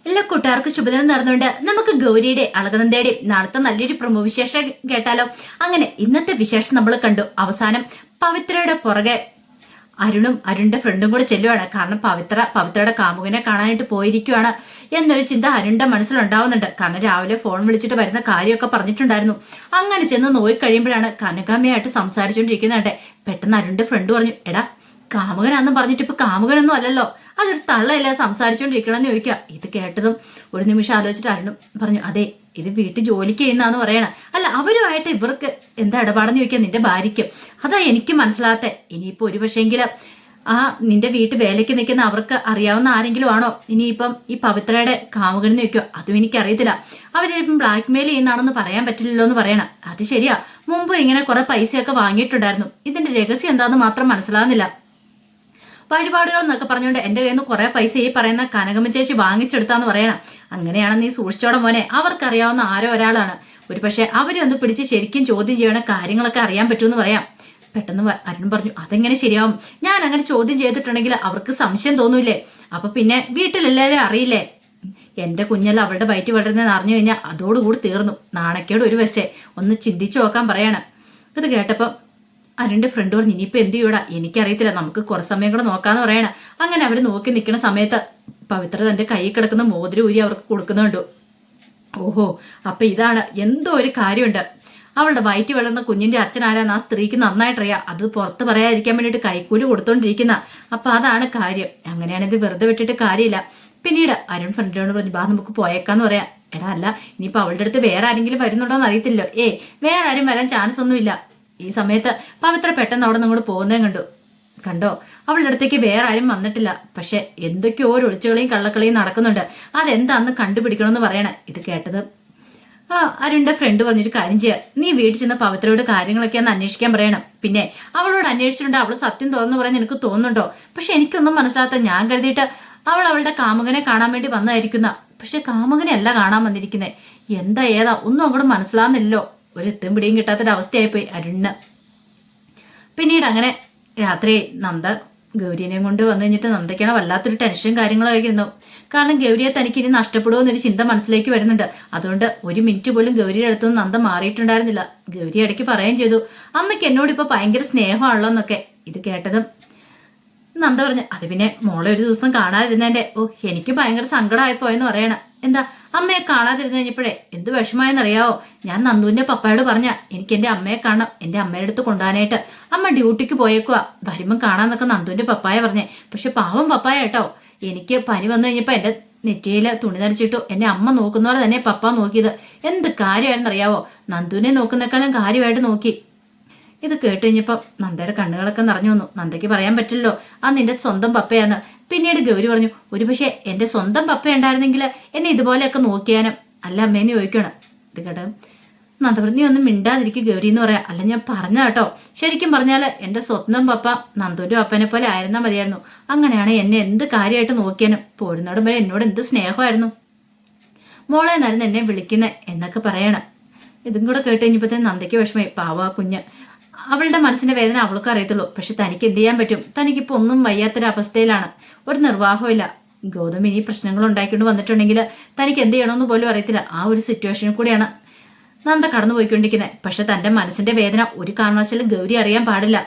എല്ലാ കൂട്ടുകാർക്കും ശുഭദിനം നടന്നുകൊണ്ട് നമുക്ക് ഗൗരിയുടെ അളകനന്ദയുടെയും നാളത്തെ നല്ലൊരു പ്രമോ വിശേഷം കേട്ടാലോ. അങ്ങനെ ഇന്നത്തെ വിശേഷം നമ്മൾ കണ്ടു. അവസാനം പവിത്രയുടെ പുറകെ അരുണിന്റെ ഫ്രണ്ടും കൂടെ ചെല്ലുവാണ്. കാരണം പവിത്രയുടെ കാമുകനെ കാണാനായിട്ട് പോയിരിക്കുവാണ് എന്നൊരു ചിന്ത അരുണിന്റെ മനസ്സിലുണ്ടാവുന്നുണ്ട്. കാരണം രാവിലെ ഫോൺ വിളിച്ചിട്ട് വരുന്ന കാര്യമൊക്കെ പറഞ്ഞിട്ടുണ്ടായിരുന്നു. അങ്ങനെ ചെന്ന് നോക്കിക്കഴിയുമ്പോഴാണ് കനകാമ്മയായിട്ട് സംസാരിച്ചുകൊണ്ടിരിക്കുന്നുണ്ട്. പെട്ടെന്ന് അരുണിന്റെ ഫ്രണ്ട് പറഞ്ഞു, എടാ കാമുകനാന്നും പറഞ്ഞിട്ട് ഇപ്പൊ കാമുകനൊന്നും അല്ലല്ലോ, അതൊരു തള്ളയല്ലേ സംസാരിച്ചോണ്ടിരിക്കണമെന്ന് ചോദിക്കുക. ഇത് കേട്ടതും ഒരു നിമിഷം ആലോചിച്ചിട്ട് അരുണും പറഞ്ഞു, അതെ ഇത് വീട്ടിൽ ജോലിക്ക് ചെയ്യുന്നാന്ന് പറയണ. അല്ല അവരുമായിട്ട് ഇവർക്ക് എന്താ ഇടപാടെന്ന് ചോദിക്കാം നിന്റെ ഭാര്യയ്ക്കും. അതാ എനിക്ക് മനസ്സിലാകാത്ത. ഇനിയിപ്പോ ഒരു പക്ഷേങ്കില് നിന്റെ വീട്ടിൽ വേലയ്ക്ക് നിൽക്കുന്ന അവർക്ക് അറിയാവുന്ന ആരെങ്കിലും ആണോ ഇനിയിപ്പം ഈ പവിത്രയുടെ കാമുകനെന്ന് ചോദിക്കോ. അതും എനിക്കറിയത്തില്ല. അവരിപ്പം ബ്ലാക്ക് മെയിൽ ചെയ്യുന്നതാണെന്ന് പറയാൻ പറ്റില്ലല്ലോ എന്ന് പറയണം. അത് ശരിയാ, മുമ്പ് ഇങ്ങനെ കുറെ പൈസയൊക്കെ വാങ്ങിയിട്ടുണ്ടായിരുന്നു. ഇതിന്റെ രഹസ്യം എന്താന്ന് മാത്രം മനസ്സിലാകുന്നില്ല. വഴിപാടുകൾ എന്നൊക്കെ പറഞ്ഞുകൊണ്ട് എന്റെ കയ്യിൽ നിന്ന് കുറെ പൈസ ഈ പറയുന്ന കനകമ്മ ചേച്ചി വാങ്ങിച്ചെടുത്താന്ന് പറയണം. അങ്ങനെയാണ് നീ സൂക്ഷിച്ചോടെ മോനെ, അവർക്കറിയാവുന്ന ആരോ ഒരാളാണ്. ഒരു പക്ഷെ അവരെ ഒന്ന് പിടിച്ച് ശരിക്കും ചോദ്യം ചെയ്യണ കാര്യങ്ങളൊക്കെ അറിയാൻ പറ്റുമെന്ന് പറയാം. പെട്ടെന്ന് അരുൺ പറഞ്ഞു, അതെങ്ങനെ ശരിയാവും? ഞാൻ അങ്ങനെ ചോദ്യം ചെയ്തിട്ടുണ്ടെങ്കിൽ അവർക്ക് സംശയം തോന്നൂലേ? അപ്പൊ പിന്നെ വീട്ടിലെല്ലാവരും അറിയില്ലേ എന്റെ കുഞ്ഞെല്ലാം അവളുടെ വയറ്റ് വളരുന്നതെന്ന് അറിഞ്ഞു കഴിഞ്ഞാൽ അതോടുകൂടി തീർന്നു. നാണക്കേട് ഒരു വശേ, ഒന്ന് ചിന്തിച്ചു നോക്കാൻ പറയാണ്. ഇത് കേട്ടപ്പോ അരുണിന്റെ ഫ്രണ്ട് പറഞ്ഞു, ഇനിയിപ്പോ എന്ത് ചെയ്യൂടാ, എനിക്കറിയത്തില്ല, നമുക്ക് കുറച്ച് സമയം കൂടെ നോക്കാന്ന് പറയണ. അങ്ങനെ അവര് നോക്കി നിൽക്കുന്ന സമയത്ത് പവിത്ര തന്റെ കൈയിൽ കിടക്കുന്ന മോതിരം ഊരി അവർക്ക് കൊടുക്കുന്നുണ്ടോ. ഓഹോ, അപ്പൊ ഇതാണ് എന്തോ ഒരു കാര്യമുണ്ട്. അവളുടെ വയറ്റി വളർന്ന കുഞ്ഞിന്റെ അച്ഛനാരാന്ന് ആ സ്ത്രീക്ക് നന്നായിട്ടറിയാം. അത് പുറത്ത് പറയാതിരിക്കാൻ വേണ്ടിയിട്ട് കൈക്കൂലി കൊടുത്തോണ്ടിരിക്കുന്ന. അപ്പൊ അതാണ് കാര്യം. അങ്ങനെയാണിത് വെറുതെ വിട്ടിട്ട് കാര്യമില്ല. പിന്നീട് അരുൺ ഫ്രണ്ടിനോട് പറഞ്ഞു, ബാ നമുക്ക് പോയേക്കാന്ന് പറയാം. എടാ അല്ല, ഇനിയിപ്പോ അവളുടെ അടുത്ത് വേറെ ആരെങ്കിലും വരുന്നുണ്ടോന്ന് അറിയത്തില്ലോ. വേറെ ആരും വരാൻ ചാൻസ് ഒന്നുമില്ല. ഈ സമയത്ത് പവിത്ര പെട്ടെന്ന് അവിടെ നിങ്ങോട്ട് പോകുന്നതും കണ്ടോ അവളുടെ അടുത്തേക്ക് വേറെ ആരും വന്നിട്ടില്ല. പക്ഷെ എന്തൊക്കെയോ ഒളിച്ചുകളെയും കള്ളക്കളിയും നടക്കുന്നുണ്ട്. അതെന്താന്ന് കണ്ടുപിടിക്കണമെന്ന് പറയണേ. ഇത് കേട്ടത് അരുണിന്റെ ഫ്രണ്ട് പറഞ്ഞൊരു കാര്യം ചെയ്യാം, നീ വീട്ടിൽ ചെന്ന് പവിത്രയോട് കാര്യങ്ങളൊക്കെ ഒന്ന് അന്വേഷിക്കാൻ പറയണം. പിന്നെ അവളോട് അന്വേഷിച്ചിട്ടുണ്ട് അവള് സത്യം തോന്നുന്നു പറയാൻ എനിക്ക് തോന്നുന്നുണ്ടോ? പക്ഷെ എനിക്കൊന്നും മനസ്സിലാത്ത. ഞാൻ കരുതിയിട്ട് അവളുടെ കാമുകനെ കാണാൻ വേണ്ടി വന്നതായിരിക്കുന്ന. പക്ഷെ കാമുകനെ അല്ല കാണാൻ വന്നിരിക്കുന്നത്. എന്താ ഏതാ ഒന്നും അങ്ങോട്ട് മനസ്സിലാകുന്നില്ലല്ലോ. ഒരു എത്തും പിടിയും കിട്ടാത്തൊരവസ്ഥയായിപ്പോയി അരുണിന്. പിന്നീട് അങ്ങനെ രാത്രി നന്ദ ഗൗരിനെയും കൊണ്ട് വന്നു കഴിഞ്ഞിട്ട് നന്ദയ്ക്കാണ് വല്ലാത്തൊരു ടെൻഷൻ കാര്യങ്ങളായിരുന്നു. കാരണം ഗൗരിയെ തനിക്ക് ഇനി നഷ്ടപ്പെടുമോ എന്നൊരു ചിന്ത മനസ്സിലേക്ക് വരുന്നുണ്ട്. അതുകൊണ്ട് ഒരു മിനിറ്റ് പോലും ഗൗരിയുടെ അടുത്തൊന്നും നന്ദ മാറിയിട്ടുണ്ടായിരുന്നില്ല. ഗൗരി ഇടയ്ക്ക് പറയുകയും ചെയ്തു, അമ്മയ്ക്ക് എന്നോട് ഇപ്പൊ ഭയങ്കര സ്നേഹമാണല്ലോ എന്നൊക്കെ. ഇത് കേട്ടതും നന്ദ പറഞ്ഞു, അത് പിന്നെ മോളെ ഒരു ദിവസം കാണാതിരുന്നതിന്റെ എനിക്ക് ഭയങ്കര സങ്കടമായിപ്പോയെന്ന് പറയണം. എന്താ അമ്മയെ കാണാതിരുന്ന് കഴിഞ്ഞപ്പോഴേ എന്ത് വിഷമായെന്നറിയാവോ? ഞാൻ നന്ദുവിന്റെ പപ്പയോട് പറഞ്ഞ എനിക്ക് എന്റെ അമ്മയെ കാണാം, എന്റെ അമ്മയുടെ അടുത്ത് കൊണ്ടുപോകാനായിട്ട്. അമ്മ ഡ്യൂട്ടിക്ക് പോയേക്കുവാ, വരുമ്പം കാണാന്നൊക്കെ നന്ദുവിന്റെ പപ്പായ പറഞ്ഞേ. പക്ഷെ പാവം പപ്പായ കേട്ടോ. എനിക്ക് പനി വന്നു കഴിഞ്ഞപ്പോ എന്റെ നെറ്റിയില് തുണി നരച്ചിട്ടു എന്നെ അമ്മ നോക്കുന്ന പോലെ തന്നെ പപ്പ നോക്കിയത്. എന്ത് കാര്യമാണെന്നറിയാവോ? നന്ദുവിനെ നോക്കുന്നേക്കാളും കാര്യമായിട്ട് നോക്കി. ഇത് കേട്ട് കഴിഞ്ഞപ്പോ നന്ദയുടെ കണ്ണുകളൊക്കെ നിറഞ്ഞു വന്നു. നന്ദയ്ക്ക് പറയാൻ പറ്റില്ലല്ലോ നിന്റെ സ്വന്തം പപ്പയാന്ന്. പിന്നീട് ഗൗരി പറഞ്ഞു, ഒരുപക്ഷെ എന്റെ സ്വന്തം പപ്പ ഉണ്ടായിരുന്നെങ്കിൽ എന്നെ ഇതുപോലെയൊക്കെ നോക്കിയാനും. അല്ല അമ്മേന്ന് ചോദിക്കണം. ഇത് കേട്ടോ നന്ദ പറഞ്ഞു, നീ ഒന്നും മിണ്ടാതിരിക്കും ഗൗരി എന്ന് പറയാം. അല്ല ഞാൻ പറഞ്ഞ കേട്ടോ, ശരിക്കും പറഞ്ഞാല് എന്റെ സ്വന്തം പപ്പ നന്ദുവിന്റെ പപ്പനെ പോലെ ആയിരുന്നാ മതിയായിരുന്നു. അങ്ങനെയാണ് എന്നെ എന്ത് കാര്യമായിട്ട് നോക്കിയാനും. പോരുന്നോടും വരെ എന്നോട് എന്ത് സ്നേഹമായിരുന്നു. മോളെ എന്നായിരുന്നു എന്നെ വിളിക്കുന്നത് എന്നൊക്കെ പറയണം. ഇതും കൂടെ കേട്ട് കഴിഞ്ഞപ്പോഴത്തേന് നന്ദയ്ക്ക് വിഷമമായി. പാവാ കുഞ്ഞ്, അവളുടെ മനസ്സിന്റെ വേദന അവൾക്ക് അറിയത്തുള്ളൂ. പക്ഷെ തനിക്ക് എന്ത് ചെയ്യാൻ പറ്റും? തനിക്കിപ്പോ ഒന്നും വയ്യാത്തൊരവസ്ഥയിലാണ്. ഒരു നിർവാഹമില്ല. ഗൗതം ഇനി പ്രശ്നങ്ങൾ ഉണ്ടാക്കിക്കൊണ്ട് വന്നിട്ടുണ്ടെങ്കിൽ തനിക്ക് എന്ത് ചെയ്യണമെന്ന് പോലും അറിയത്തില്ല. ആ ഒരു സിറ്റുവേഷനിൽ കൂടിയാണ് നന്ദ കടന്നു പോയിക്കൊണ്ടിരിക്കുന്നത്. പക്ഷെ തന്റെ മനസ്സിന്റെ വേദന ഒരു കാരണവശാലും ഗൗരി അറിയാൻ പാടില്ല.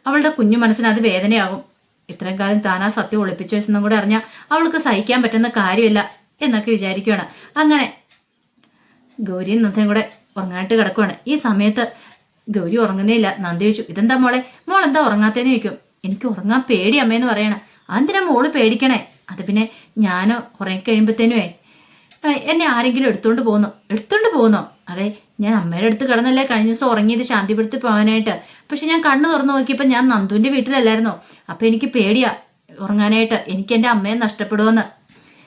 അവളുടെ കുഞ്ഞു മനസ്സിന് അത് വേദനയാകും. ഇത്രയും കാലം താൻ ആ സത്യം ഒളിപ്പിച്ചു വെച്ചെന്നും കൂടെ അറിഞ്ഞാൽ അവൾക്ക് സഹിക്കാൻ പറ്റുന്ന കാര്യമില്ല എന്നൊക്കെ വിചാരിക്കുകയാണ്. അങ്ങനെ ഗൗരിയും നന്ദയും കൂടെ ഉറങ്ങാനായിട്ട് കിടക്കുവാണ്. ഈ സമയത്ത് ഗൗരി ഉറങ്ങുന്നേയില്ല. നന്ദി ചോദിച്ചു, ഇതെന്താ മോളെന്താ ഉറങ്ങാത്തേന്ന് ചോദിക്കും. എനിക്ക് ഉറങ്ങാൻ പേടി അമ്മേന്ന് പറയണ. അതെന്തിനാ മോള് പേടിക്കണേ? അത് പിന്നെ ഞാൻ ഉറങ്ങിക്കഴിയുമ്പത്തേനുവേ എന്നെ ആരെങ്കിലും എടുത്തോണ്ട് പോകുന്നോ? അതെ, ഞാൻ അമ്മയുടെ അടുത്ത് കിടന്നല്ലേ കഴിഞ്ഞ ദിവസം ഉറങ്ങിയത് ശാന്തിപ്പെടുത്തി പോകാനായിട്ട്. പക്ഷെ ഞാൻ കണ്ണു തുറന്നു നോക്കിയപ്പോൾ ഞാൻ നന്ദുവിന്റെ വീട്ടിലല്ലായിരുന്നോ. അപ്പൊ എനിക്ക് പേടിയാ ഉറങ്ങാനായിട്ട്. എനിക്ക് എന്റെ അമ്മയെ നഷ്ടപ്പെടുമോന്ന്,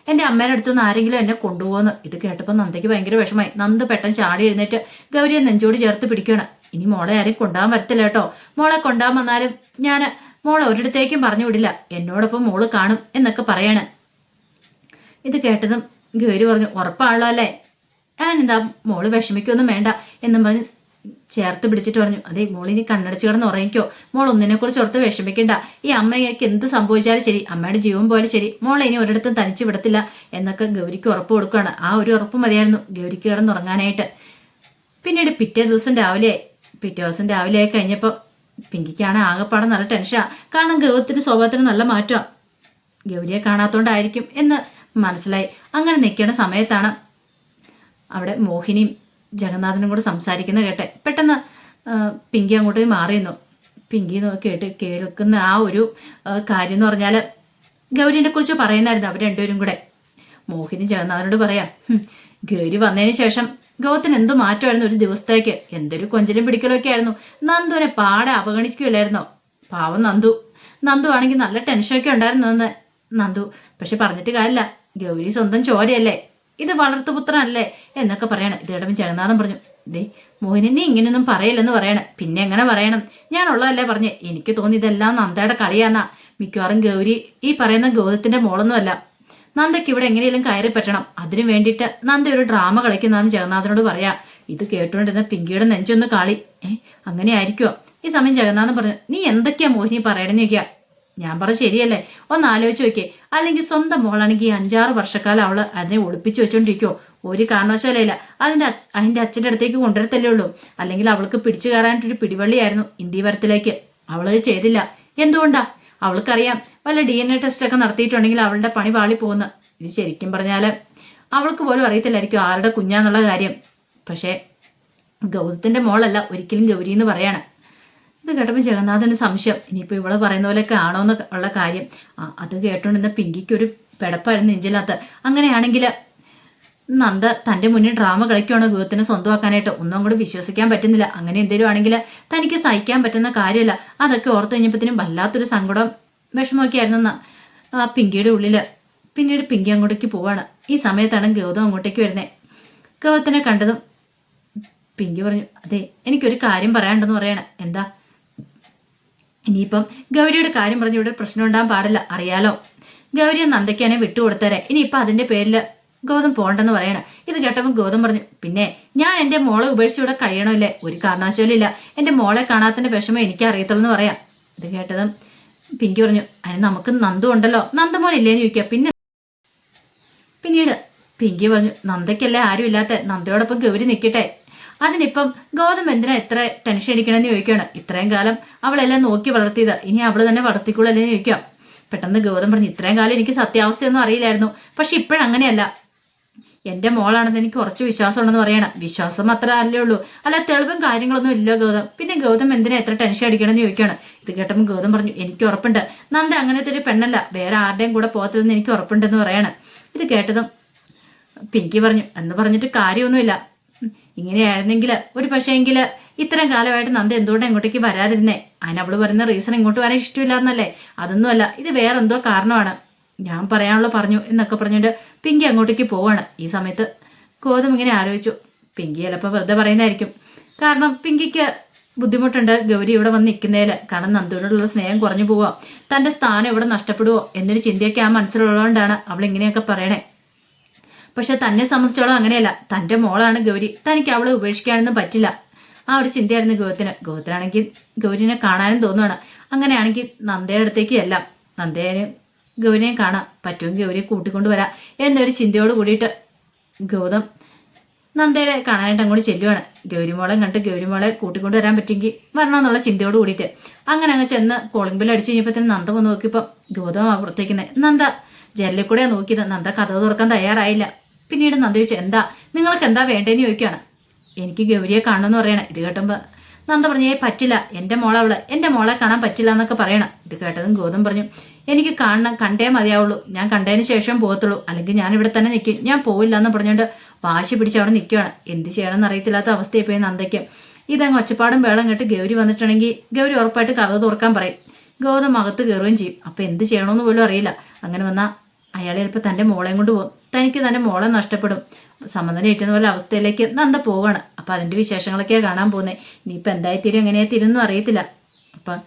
എന്റെ അമ്മയുടെ അടുത്ത് നിന്ന് ആരെങ്കിലും എന്നെ കൊണ്ടുപോകുന്നു. ഇത് കേട്ടപ്പോൾ നന്ദയ്ക്ക് ഭയങ്കര വിഷമായി. നന്ദ പെട്ടെന്ന് ചാടി എഴുന്നേറ്റ് ഗൗരിയെ നെഞ്ചോട് ചേർത്ത് പിടിക്കണം. ഇനി മോളെ ആരും കൊണ്ടുപോകാൻ വരത്തില്ല കേട്ടോ. മോളെ കൊണ്ടുപോകാൻ വന്നാലും ഞാൻ മോളെ ഒരിടത്തേക്കും പറഞ്ഞു വിടില്ല. എന്നോടൊപ്പം മോള് കാണും എന്നൊക്കെ പറയാണ്. ഇത് കേട്ടതും ഗൗരി പറഞ്ഞു, ഉറപ്പാണല്ലോ അല്ലേ? ഞാനെന്താ മോള് വിഷമിക്കൊന്നും വേണ്ട എന്നും പറഞ്ഞ് ചേർത്ത് പിടിച്ചിട്ട് പറഞ്ഞു, അതെ മോളിനി കണ്ണടച്ച് കിടന്ന് ഉറങ്ങിക്കോ, മോൾ ഒന്നിനെ കുറിച്ച് ഓർത്ത് വിഷമിക്കണ്ട, ഈ അമ്മയ്ക്ക് എന്ത് സംഭവിച്ചാലും ശരി, അമ്മയുടെ ജീവൻ പോയാലും ശരി, മോളെ ഇനി ഒരിടത്തും തനിച്ചു വിടത്തില്ല എന്നൊക്കെ ഗൗരിക്ക് ഉറപ്പ് കൊടുക്കുകയാണ്. ആ ഒരു ഉറപ്പ് മതിയായിരുന്നു ഗൗരിക്ക് കിടന്നുറങ്ങാനായിട്ട്. പിന്നീട് പിറ്റേ ദിവസം രാവിലെ ആയി കഴിഞ്ഞപ്പോൾ പിങ്കിക്കാണ് ആകെപ്പാടെ നല്ല ടെൻഷനാ. കാരണം ഗൗതത്തിന്റെ സ്വഭാവത്തിന് നല്ല മാറ്റമാണ്, ഗൗരിയെ കാണാത്തോണ്ടായിരിക്കും എന്ന് മനസ്സിലായി. അങ്ങനെ നിൽക്കുന്ന സമയത്താണ് അവിടെ മോഹിനിയും ജഗന്നാഥനും കൂടെ സംസാരിക്കുന്ന കേട്ടെ. പെട്ടെന്ന് പിങ്കി അങ്ങോട്ട് മാറിയുന്നു. പിങ്കി കേൾക്കുന്ന ആ ഒരു കാര്യം എന്ന് പറഞ്ഞാൽ ഗൗരിനെ കുറിച്ച് പറയുന്നായിരുന്നു അവർ രണ്ടുപേരും കൂടെ. മോഹിനി ജഗന്നാഥനോട് പറയാം, ഗൗരി വന്നതിന് ശേഷം ഗൗതത്തിന് എന്ത് മാറ്റമായിരുന്നു ഒരു ദിവസത്തേക്ക്, എന്തൊരു കൊഞ്ചലും പിടിക്കലൊക്കെ ആയിരുന്നു. നന്ദുവിനെ പാടെ അവഗണിക്കുകയില്ലായിരുന്നോ. പാവം നന്ദു ആണെങ്കിൽ നല്ല ടെൻഷനൊക്കെ ഉണ്ടായിരുന്നു നന്ദു. പക്ഷെ പറഞ്ഞിട്ട് കാര്യമില്ല, ഗൗരി സ്വന്തം ചോരയല്ലേ, ഇത് വളർത്തുപുത്രനല്ലേ എന്നൊക്കെ പറയണം. ഇത് കേട്ടപ്പോൾ ജഗന്നാഥൻ പറഞ്ഞു, ദേ മോഹിനി നീ ഇങ്ങനെയൊന്നും പറയില്ലെന്ന് പറയണം. പിന്നെ എങ്ങനെ പറയണം, ഞാനുള്ളതല്ലേ പറഞ്ഞേ. എനിക്ക് തോന്നി ഇതെല്ലാം നന്ദയുടെ കളിയാന്നാ. മിക്കവാറും ഗൗരി ഈ പറയുന്ന ഗൗതത്തിന്റെ മോളൊന്നുമല്ല. നന്ദയ്ക്ക് ഇവിടെ എങ്ങനെയെങ്കിലും കയറി പറ്റണം, അതിനു വേണ്ടിയിട്ട് നന്ദ ഒരു ഡ്രാമ കളിക്കുന്നതെന്ന് ജഗന്നാഥനോട് പറയാ. ഇത് കേട്ടുകൊണ്ടിരുന്ന പിങ്കിയുടെ നെഞ്ചൊന്ന് കാളി. അങ്ങനെ ആയിരിക്കുമോ? ഈ സമയം ജഗന്നാഥൻ പറഞ്ഞു, നീ എന്തൊക്കെയാ മോഹിനി പറയണെന്ന് ചോദിക്കുക. ഞാൻ പറഞ്ഞ ശരിയല്ലേ, ഒന്ന് ആലോചിച്ച് നോക്കിയേ. അല്ലെങ്കിൽ സ്വന്തം മോളാണെങ്കിൽ 5-6 വർഷക്കാലം അവള് അതിനെ ഒളിപ്പിച്ചു വെച്ചോണ്ടിരിക്കുവോ? ഒരു കാരണവശാലയില്ല. അതിന്റെ അച്ഛൻ്റെ അടുത്തേക്ക് കൊണ്ടുവരത്തല്ലേ ഉള്ളൂ. അല്ലെങ്കിൽ അവൾക്ക് പിടിച്ചു കയറാനായിട്ടൊരു പിടിവള്ളിയായിരുന്നു ഇന്ത്യവരത്തിലേക്ക്. അവളത് ചെയ്തില്ല. എന്തുകൊണ്ടാ? അവൾക്കറിയാം വല്ല DNA ടെസ്റ്റ് ഒക്കെ നടത്തിയിട്ടുണ്ടെങ്കിൽ അവളുടെ പണി പാളി പോകുന്നു. ഇത് ശരിക്കും പറഞ്ഞാൽ അവൾക്ക് പോലും അറിയത്തില്ലായിരിക്കും ആരുടെ കുഞ്ഞാന്നുള്ള കാര്യം. പക്ഷേ ഗൗതത്തിന്റെ മോളല്ല ഒരിക്കലും ഗൗരി എന്ന് പറയാണ്. ഇത് കേട്ടപ്പോൾ ജഗന്നാഥന് സംശയം, ഇനിയിപ്പോൾ ഇവള് പറയുന്ന പോലെയൊക്കെ ആണോ എന്ന് ഉള്ള കാര്യം. അത് കേട്ടോണ്ടിരുന്ന പിങ്കിക്ക് ഒരു പെടപ്പായിരുന്നു നെഞ്ചില്ലാത്ത. അങ്ങനെയാണെങ്കിൽ നന്ദ തന്റെ മുന്നിൽ ഡ്രാമ കളിക്കുകയാണോ ഗൗതത്തിനെ സ്വന്തമാക്കാനായിട്ട്? ഒന്നും കൂടി വിശ്വസിക്കാൻ പറ്റുന്നില്ല. അങ്ങനെ എന്തെങ്കിലും ആണെങ്കിൽ തനിക്ക് സഹിക്കാൻ പറ്റുന്ന കാര്യമല്ല. അതൊക്കെ ഓർത്ത് കഴിഞ്ഞപ്പോഴത്തേനും വല്ലാത്തൊരു സങ്കടം വിഷമമൊക്കെ ആയിരുന്നു പിങ്കിയുടെ ഉള്ളില്. പിന്നീട് പിങ്കി അങ്ങോട്ടേക്ക് പോവാണ്. ഈ സമയത്താണ് ഗൗതം അങ്ങോട്ടേക്ക് വരുന്നത്. ഗൗതത്തിനെ കണ്ടതും പിങ്കി പറഞ്ഞു, അതെ എനിക്കൊരു കാര്യം പറയാനുണ്ടെന്ന് പറയണേ. എന്താ? ഇനിയിപ്പം ഗൗരിയുടെ കാര്യം പറഞ്ഞ് ഇവിടെ പ്രശ്നം ഉണ്ടാകാൻ പാടില്ല, അറിയാലോ. ഗൗരിയെ നന്ദയ്ക്കാനെ വിട്ടുകൊടുത്തേരെ. ഇനിയിപ്പം അതിന്റെ പേരിൽ ഗൗതം പോണ്ടെന്ന് പറയണ. ഇത് കേട്ടപ്പോൾ ഗൗതം പറഞ്ഞു, പിന്നെ ഞാൻ എന്റെ മോളെ ഉപേക്ഷിച്ച് ഇവിടെ കഴിയണമല്ലേ? ഒരു കാരണവശാലും ഇല്ല. എന്റെ മോളെ കാണാത്തതിന്റെ വിഷമം എനിക്ക് അറിയത്തുള്ളൂ എന്ന് പറയാം. ഇത് കേട്ടതും പിങ്കി പറഞ്ഞു, അതിന് നമുക്ക് നന്ദു ഉണ്ടല്ലോ, നന്ദമോൻ ഇല്ലേന്ന് ചോദിക്കുക. പിന്നീട് പിങ്കി പറഞ്ഞു, നന്ദയ്ക്കല്ലേ ആരും ഇല്ലാത്ത, നന്ദയോടൊപ്പം ഗൗരി നിൽക്കട്ടെ. അതിനിപ്പം ഗൗതം എന്തിനാ എത്ര ടെൻഷൻ അടിക്കണമെന്ന് ചോദിക്കുകയാണ്. ഇത്രയും കാലം അവളെല്ലാം നോക്കി വളർത്തിയത്, ഇനി അവള് തന്നെ വളർത്തിക്കോളല്ലേ ചോദിക്കാം. പെട്ടെന്ന് ഗൗതം പറഞ്ഞു, ഇത്രയും കാലം എനിക്ക് സത്യാവസ്ഥയൊന്നും അറിയില്ലായിരുന്നു, പക്ഷെ ഇപ്പോഴങ്ങനെയല്ല. എന്റെ മോളാണെന്ന് എനിക്ക് കുറച്ച് വിശ്വാസം ഉണ്ടെന്ന് പറയണം. വിശ്വാസം അത്ര അല്ലേ ഉള്ളൂ, അല്ല തെളിവും കാര്യങ്ങളൊന്നും ഇല്ല ഗൗതം. പിന്നെ ഗൗതം എന്തിനാ എത്ര ടെൻഷൻ അടിക്കണമെന്ന് ചോദിക്കുകയാണ്. ഇത് കേട്ടപ്പോൾ ഗൗതം പറഞ്ഞു, എനിക്ക് ഉറപ്പുണ്ട് നന്ദ അങ്ങനത്തെ ഒരു പെണ്ണല്ല, വേറെ ആരുടെയും കൂടെ പോകത്തില്ലെന്ന് എനിക്ക് ഉറപ്പുണ്ടെന്ന് പറയാണ്. ഇത് കേട്ടതും പിങ്കി പറഞ്ഞു, എന്ന് പറഞ്ഞിട്ട് കാര്യമൊന്നുമില്ല. ഇങ്ങനെയായിരുന്നെങ്കിൽ ഒരു പക്ഷേങ്കിൽ ഇത്രയും കാലമായിട്ട് നന്ദ എന്തുകൊണ്ട് ഇങ്ങോട്ടേക്ക് വരാതിരുന്നേ? അവള് പറയുന്ന റീസൺ ഇങ്ങോട്ട് വരാൻ ഇഷ്ടമില്ലാന്നല്ലേ? അതൊന്നുമല്ല, ഇത് വേറെ എന്തോ കാരണമാണ്. ഞാൻ പറയാനുള്ള പറഞ്ഞു എന്നൊക്കെ പറഞ്ഞിട്ട് പിങ്കി അങ്ങോട്ടേക്ക് പോവാണ്. ഈ സമയത്ത് ഗൗതം ഇങ്ങനെ ആലോചിച്ചു, പിങ്കി ചിലപ്പോൾ വെറുതെ പറയുന്നതായിരിക്കും. കാരണം പിങ്കിക്ക് ബുദ്ധിമുട്ടുണ്ട് ഗൗരി ഇവിടെ വന്ന് നിൽക്കുന്നതിൽ. കാരണം നന്ദുവിനോടുള്ള സ്നേഹം കുറഞ്ഞു പോവോ, തന്റെ സ്ഥാനം ഇവിടെ നഷ്ടപ്പെടുവോ എന്നൊരു ചിന്തയൊക്കെ ആ മനസ്സിലുള്ളതുകൊണ്ടാണ് അവൾ ഇങ്ങനെയൊക്കെ പറയണേ. പക്ഷെ തന്നെ സംബന്ധിച്ചോളം അങ്ങനെയല്ല. തന്റെ മോളാണ് ഗൗരി, തനിക്ക് അവളെ ഉപേക്ഷിക്കാനൊന്നും പറ്റില്ല. ആ ഒരു ചിന്തയായിരുന്നു ഗൗതത്തിനാണെങ്കിൽ ഗൗരിനെ കാണാനും തോന്നുകയാണ്. അങ്ങനെയാണെങ്കിൽ നന്ദയുടെ അടുത്തേക്ക് എല്ലാം നന്ദയെ ഗൗരിയെ കാണാം, പറ്റുമെങ്കിൽ ഗൗരിയെ കൂട്ടിക്കൊണ്ടുവരാം എന്നൊരു ചിന്തയോട് കൂടിയിട്ട് ഗൗതം നന്ദയുടെ കാണാനായിട്ട് അങ്ങോട്ട് ചെല്ലുവാണ്. ഗൗരിമോളെ കണ്ട് ഗൗരിമോളെ കൂട്ടിക്കൊണ്ടുവരാൻ പറ്റുമെങ്കിൽ വരണമെന്നുള്ള ചിന്തയോട് കൂടിയിട്ട് അങ്ങനെ അങ്ങ് ചെന്ന് കോളിംഗ് ബെൽ അടിച്ചു കഴിഞ്ഞപ്പോൾ നന്ദ വന്ന് നോക്കിയപ്പോൾ ഗൗതം അപ്പുറത്തേക്കുന്നത്. നന്ദ ജനലിൽ കൂടെയാണ് നോക്കിയത്. നന്ദ കഥ തുറക്കാൻ തയ്യാറായില്ല. പിന്നീട് നന്ദ ചോദിച്ചു, എന്താ നിങ്ങൾക്ക് എന്താ വേണ്ടതെന്ന് ചോദിക്കുകയാണ്. എനിക്ക് ഗൗരിയെ കാണണമെന്ന് പറയണം. ഇത് കേട്ടുമ്പോൾ നന്ദ പറഞ്ഞു, പറ്റില്ല, എൻ്റെ മോളെ കാണാൻ പറ്റില്ല എന്നൊക്കെ പറയണം. ഇത് കേട്ടതും ഗൗതം പറഞ്ഞു, എനിക്ക് കാണണം, കണ്ടേ മതിയാവുള്ളൂ, ഞാൻ കണ്ടതിന് ശേഷം പോകത്തുള്ളൂ, അല്ലെങ്കിൽ ഞാൻ ഇവിടെ തന്നെ നിൽക്കും, ഞാൻ പോവില്ല എന്ന് പറഞ്ഞുകൊണ്ട് വാശി പിടിച്ച് അവിടെ നിൽക്കുകയാണ്. എന്ത് ചെയ്യണമെന്ന് അറിയത്തില്ലാത്ത അവസ്ഥയിൽ പോയി നന്ദയ്ക്ക്. ഇതങ്ങ് ഒച്ചപ്പാടും വേളം കേട്ട് ഗൗരി വന്നിട്ടുണ്ടെങ്കിൽ ഗൗരി ഉറപ്പായിട്ട് കഥ തുറക്കാൻ പറയും. ഗൗതം അകത്ത് കയറുകയും ചെയ്യും. അപ്പം എന്ത് ചെയ്യണമെന്ന് പോലും അറിയില്ല. അങ്ങനെ വന്നാൽ അയാൾ ചിലപ്പോൾ തൻ്റെ മോളെയും കൊണ്ട് പോകും. തനിക്ക് തന്നെ മോളെ നഷ്ടപ്പെടും. സമ്മതം ഏറ്റുന്ന പോലെ അവസ്ഥയിലേക്ക് നന്ദ പോവാണ്. അപ്പം അതിൻ്റെ വിശേഷങ്ങളൊക്കെയാണ് കാണാൻ പോകുന്നത്. ഇനിയിപ്പോൾ എന്തായി തീരും എങ്ങനെയാ തീരുമെന്നും അറിയത്തില്ല. അപ്പം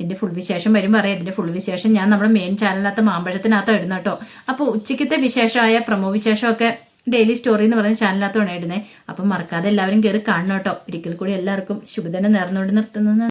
എൻ്റെ ഫുൾ വിശേഷം വരുമ്പോൾ അറിയാം. ഇതിൻ്റെ ഫുൾ വിശേഷം ഞാൻ നമ്മുടെ മെയിൻ ചാനലിനകത്ത് മാമ്പഴത്തിനകത്ത് ഇടുന്നു കേട്ടോ. അപ്പോൾ ഉച്ചയ്ക്കത്തെ വിശേഷമായ പ്രമോ വിശേഷമൊക്കെ ഡെയിലി സ്റ്റോറി എന്ന് പറയുന്ന ചാനലിനകത്താണ് ഇടുന്നത്. അപ്പം മറക്കാതെ എല്ലാവരും കയറി കാണണം കേട്ടോ. ഒരിക്കൽ കൂടി എല്ലാവർക്കും ശുഭദിനം നേർന്നുകൊണ്ട് നിർത്തുന്നു.